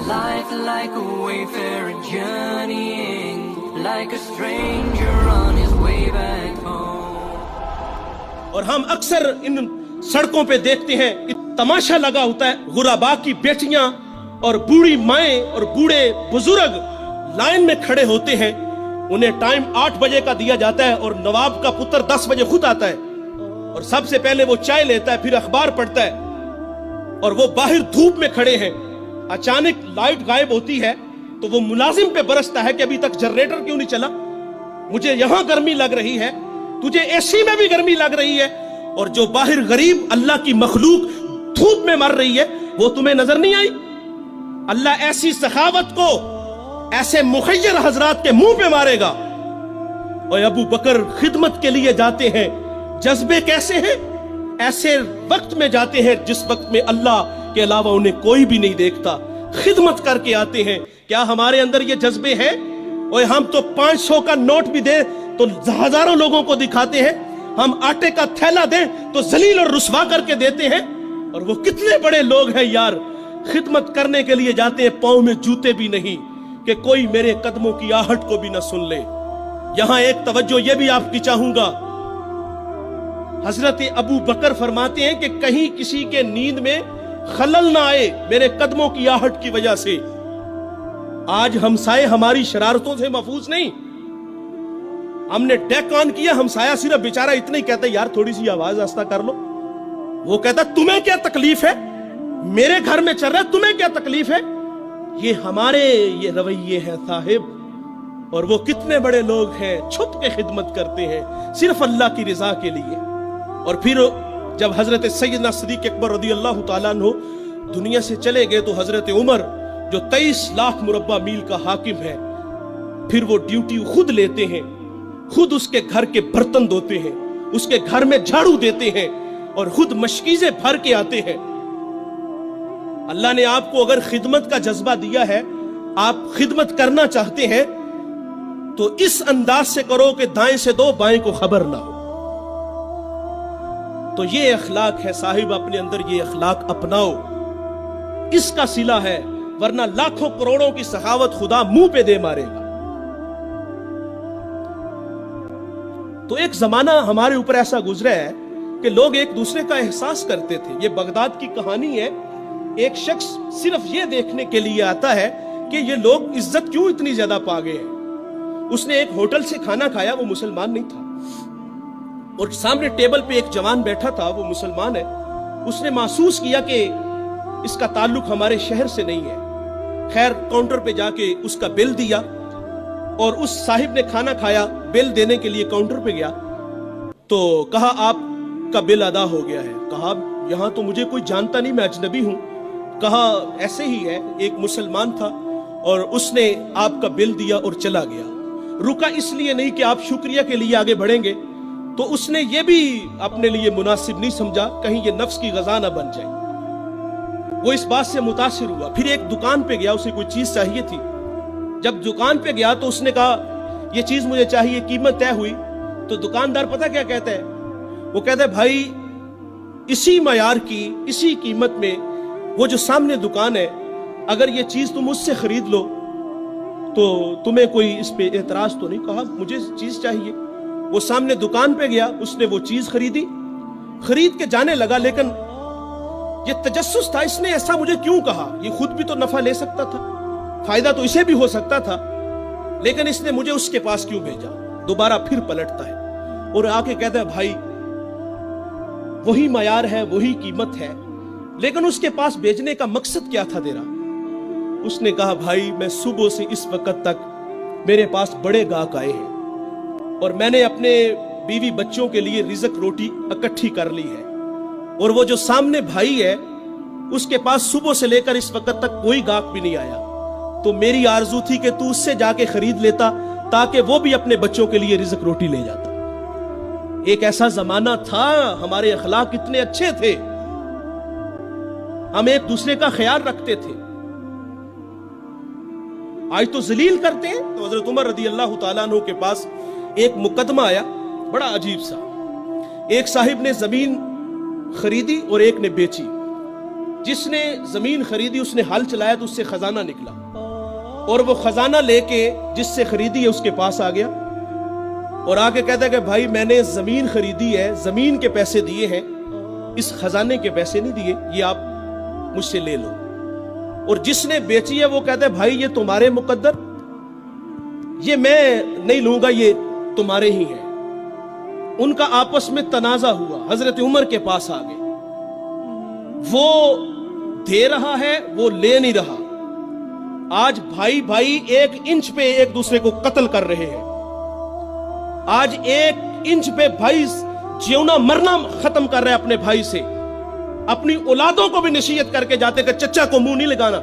Life like a wayfarer journeying, like a stranger on his way back home. اور ہم اکثر ان سڑکوں پہ دیکھتے ہیں تماشا لگا ہوتا ہے، غربا کی بیٹیاں اور بوڑھی مائیں اور بوڑھے بزرگ لائن میں کھڑے ہوتے ہیں، انہیں ٹائم 8 بجے کا دیا جاتا ہے اور نواب کا پتر 10 بجے خود آتا ہے اور سب سے پہلے وہ چائے لیتا ہے، پھر اخبار پڑھتا ہے، اور وہ باہر دھوپ میں کھڑے ہیں، اچانک لائٹ غائب ہوتی ہے تو وہ ملازم پہ برستا ہے کہ ابھی تک جنریٹر کیوں نہیں چلا، مجھے یہاں گرمی لگ رہی ہے، تجھے اے سی میں بھی گرمی لگ رہی ہے، اور جو باہر غریب اللہ کی مخلوق دھوپ میں مر رہی ہے وہ تمہیں نظر نہیں آئی؟ اللہ ایسی سخاوت کو ایسے مخیر حضرات کے منہ پہ مارے گا۔ اور ابو بکر خدمت کے لیے جاتے ہیں، جذبے کیسے ہیں؟ ایسے وقت میں جاتے ہیں جس وقت میں اللہ کے علاوہ انہیں کوئی بھی نہیں دیکھتا، خدمت کر کے آتے ہیں۔ کیا ہمارے اندر یہ جذبے ہیں؟ اور ہم تو 500 کا نوٹ بھی دیں تو ہزاروں لوگوں کو دکھاتے ہیں، ہم آٹے کا تھیلا دیں تو ذلیل اور رسوا کر کے دیتے ہیں، اور وہ کتنے بڑے لوگ ہیں یار، خدمت کرنے کے لیے جاتے ہیں، پاؤں میں جوتے بھی نہیں کہ کوئی میرے قدموں کی آہٹ کو بھی نہ سن لے۔ یہاں ایک توجہ یہ بھی آپ کی چاہوں گا، حضرت ابو بکر فرماتے ہیں کہ کہیں کسی کے نیند میں خلل نہ آئے میرے قدموں کی آہٹ کی وجہ سے۔ آج ہمسائے ہماری شرارتوں سے محفوظ نہیں، ہم نے ڈیک آن کیا، ہمسایہ صرف بیچارہ اتنا ہی کہتا ہے یار تھوڑی سی آواز آہستہ کر لو، وہ کہتا تمہیں کیا تکلیف ہے، میرے گھر میں چل رہا ہے تمہیں کیا تکلیف ہے؟ یہ ہمارے یہ رویے ہیں صاحب، اور وہ کتنے بڑے لوگ ہیں چھپ کے خدمت کرتے ہیں صرف اللہ کی رضا کے لیے۔ اور پھر جب حضرت سیدنا صدیق اکبر رضی اللہ تعالیٰ عنہ دنیا سے چلے گئے تو حضرت عمر جو 23 لاکھ مربع میل کا حاکم ہے، پھر وہ ڈیوٹی خود لیتے ہیں، خود اس کے گھر کے برتن دھوتے ہیں، اس کے گھر میں جھاڑو دیتے ہیں اور خود مشکیزیں بھر کے آتے ہیں۔ اللہ نے آپ کو اگر خدمت کا جذبہ دیا ہے، آپ خدمت کرنا چاہتے ہیں تو اس انداز سے کرو کہ دائیں سے دو بائیں کو خبر نہ ہو۔ تو یہ اخلاق ہے صاحب، اپنے اندر یہ اخلاق اپناؤ، اس کا صلہ ہے، ورنہ لاکھوں کروڑوں کی سخاوت خدا منہ پہ دے مارے گا۔ تو ایک زمانہ ہمارے اوپر ایسا گزرا ہے کہ لوگ ایک دوسرے کا احساس کرتے تھے۔ یہ بغداد کی کہانی ہے، ایک شخص صرف یہ دیکھنے کے لیے آتا ہے کہ یہ لوگ عزت کیوں اتنی زیادہ پا گئے ہیں۔ اس نے ایک ہوٹل سے کھانا کھایا، وہ مسلمان نہیں تھا، اور سامنے ٹیبل پہ ایک جوان بیٹھا تھا، وہ مسلمان ہے۔ اس نے محسوس کیا کہ اس کا تعلق ہمارے شہر سے نہیں ہے۔ خیر کاؤنٹر پہ جا کے اس کا بل دیا، اور اس صاحب نے کھانا کھایا، بل دینے کے لیے کاؤنٹر پہ گیا تو کہا آپ کا بل ادا ہو گیا ہے۔ کہا یہاں تو مجھے کوئی جانتا نہیں، میں اجنبی ہوں۔ کہا ایسے ہی ہے، ایک مسلمان تھا اور اس نے آپ کا بل دیا اور چلا گیا۔ رکا اس لیے نہیں کہ آپ شکریہ کے لیے آگے بڑھیں گے، تو اس نے یہ بھی اپنے لیے مناسب نہیں سمجھا کہیں یہ نفس کی غذا نہ بن جائے۔ وہ اس بات سے متاثر ہوا، پھر ایک دکان پہ گیا، اسے کوئی چیز چاہیے تھی۔ جب دکان پہ گیا تو اس نے کہا یہ چیز مجھے چاہیے، قیمت طے ہوئی تو دکاندار پتہ کیا کہتا ہے؟ وہ کہتا ہے بھائی اسی معیار کی، اسی قیمت میں وہ جو سامنے دکان ہے، اگر یہ چیز تم اس سے خرید لو تو تمہیں کوئی اس پہ اعتراض تو نہیں؟ کہا مجھے چیز چاہیے۔ وہ سامنے دکان پہ گیا، اس نے وہ چیز خریدی، خرید کے جانے لگا، لیکن یہ تجسس تھا، اس نے ایسا مجھے کیوں کہا؟ یہ خود بھی تو نفع لے سکتا تھا، فائدہ تو اسے بھی ہو سکتا تھا، لیکن اس نے مجھے اس کے پاس کیوں بھیجا؟ دوبارہ پھر پلٹتا ہے اور آ کے کہتا ہے بھائی وہی معیار ہے، وہی قیمت ہے، لیکن اس کے پاس بھیجنے کا مقصد کیا تھا تیرا؟ اس نے کہا بھائی میں صبح سے اس وقت تک میرے پاس بڑے گاہک آئے ہیں اور میں نے اپنے بیوی بچوں کے لیے رزق روٹی اکٹھی کر لی ہے، اور وہ جو سامنے بھائی ہے اس کے پاس صبح سے لے کر اس وقت تک کوئی گاہک بھی نہیں آیا، تو میری آرزو تھی کہ تو اس سے جا کے خرید لیتا تاکہ وہ بھی اپنے بچوں کے لیے رزق روٹی لے جاتا۔ ایک ایسا زمانہ تھا، ہمارے اخلاق اتنے اچھے تھے، ہم ایک دوسرے کا خیال رکھتے تھے۔ آج تو ذلیل کرتے ہیں۔ تو حضرت عمر رضی اللہ تعالیٰ عنہ کے پاس ایک مقدمہ آیا بڑا عجیب سا، ایک صاحب نے زمین خریدی اور ایک نے بیچی، جس نے زمین خریدی اس نے ہل چلایا تو اس سے خزانہ نکلا، اور وہ خزانہ لے کے جس سے خریدی ہے اس کے پاس آ گیا اور آ کے کہتا ہے کہ بھائی میں نے زمین خریدی ہے، زمین کے پیسے دیے ہیں، اس خزانے کے پیسے نہیں دیے، یہ آپ مجھ سے لے لو۔ اور جس نے بیچی ہے وہ کہتا ہے بھائی یہ تمہارے مقدر، یہ میں نہیں لوں گا، یہ تمہارے ہی ہیں۔ ان کا آپس میں تنازع ہوا، حضرت عمر کے پاس آ گئے، وہ دے رہا ہے وہ لے نہیں رہا۔ آج بھائی بھائی 1 انچ پہ ایک دوسرے کو قتل کر رہے ہیں، آج 1 انچ پہ بھائی جیونا مرنا ختم کر رہے ہیں اپنے بھائی سے، اپنی اولادوں کو بھی نصیحت کر کے جاتے کہ چچا کو منہ نہیں لگانا۔